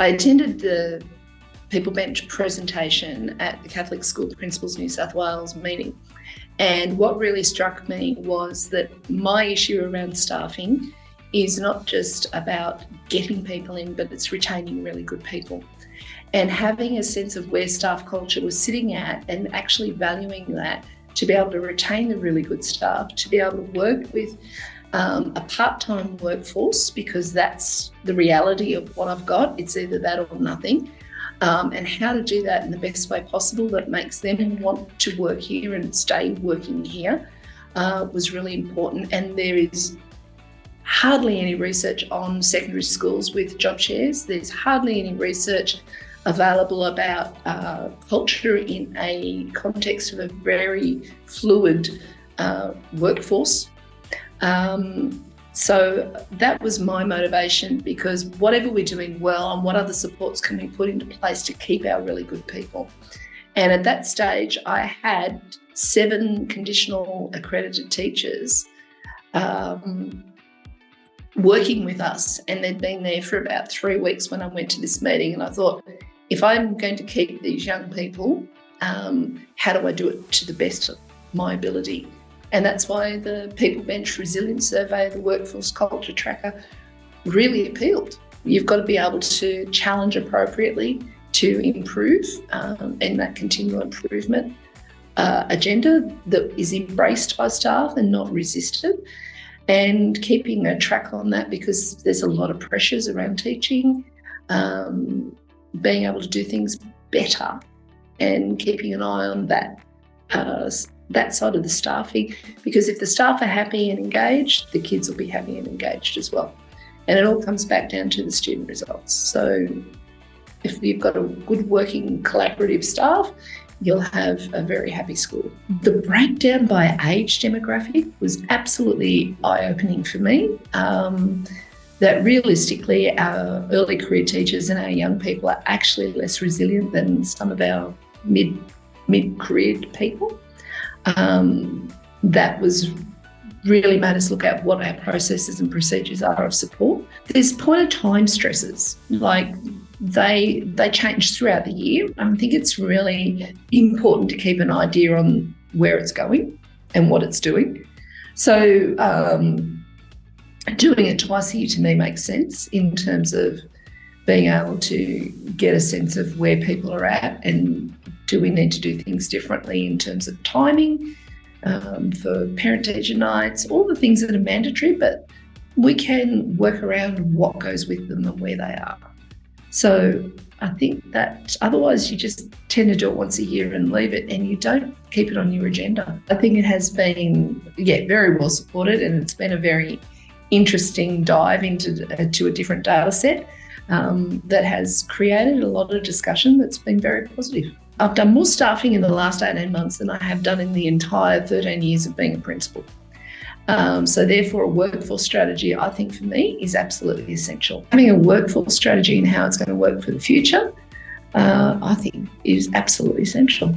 I attended the PeopleBench presentation at the Catholic School Principals New South Wales meeting. And what really struck me was that my issue around staffing is not just about getting people in, but it's retaining really good people. And having a sense of where staff culture was sitting at and actually valuing that to be able to retain the really good staff, to be able to work with a part-time workforce, because that's the reality of what I've got. It's either that or nothing. And how to do that in the best way possible that makes them want to work here and stay working here was really important. And there is hardly any research on secondary schools with job shares. There's hardly any research available about culture in a context of a very fluid workforce. So that was my motivation, because whatever we're doing well and what other supports can we put into place to keep our really good people. And at that stage, I had 7 conditional accredited teachers working with us, and they'd been there for about 3 weeks when I went to this meeting. And I thought, if I'm going to keep these young people, how do I do it to the best of my ability? And that's why the PeopleBench Resilience Survey, the Workforce Culture Tracker, really appealed. You've got to be able to challenge appropriately to improve, and that continual improvement agenda that is embraced by staff and not resisted, and keeping a track on that, because there's a lot of pressures around teaching, being able to do things better and keeping an eye on that side of the staffing, because if the staff are happy and engaged, the kids will be happy and engaged as well. And it all comes back down to the student results. So if you've got a good working collaborative staff, you'll have a very happy school. The breakdown by age demographic was absolutely eye-opening for me, that realistically our early career teachers and our young people are actually less resilient than some of our mid-career people. That was really made us look at what our processes and procedures are of support. There's point of time stresses, like they change throughout the year. I think it's really important to keep an idea on where it's going and what it's doing. So doing it twice a year to me makes sense in terms of being able to get a sense of where people are at, and do we need to do things differently in terms of timing for parent-teacher nights, all the things that are mandatory, but we can work around what goes with them and where they are. So I think that otherwise you just tend to do it once a year and leave it, and you don't keep it on your agenda. I think it has been, very well supported, and it's been a very interesting dive into a different data set that has created a lot of discussion that's been very positive. I've done more staffing in the last 18 months than I have done in the entire 13 years of being a principal. So therefore a workforce strategy, I think for me, is absolutely essential. Having a workforce strategy and how it's going to work for the future, I think is absolutely essential.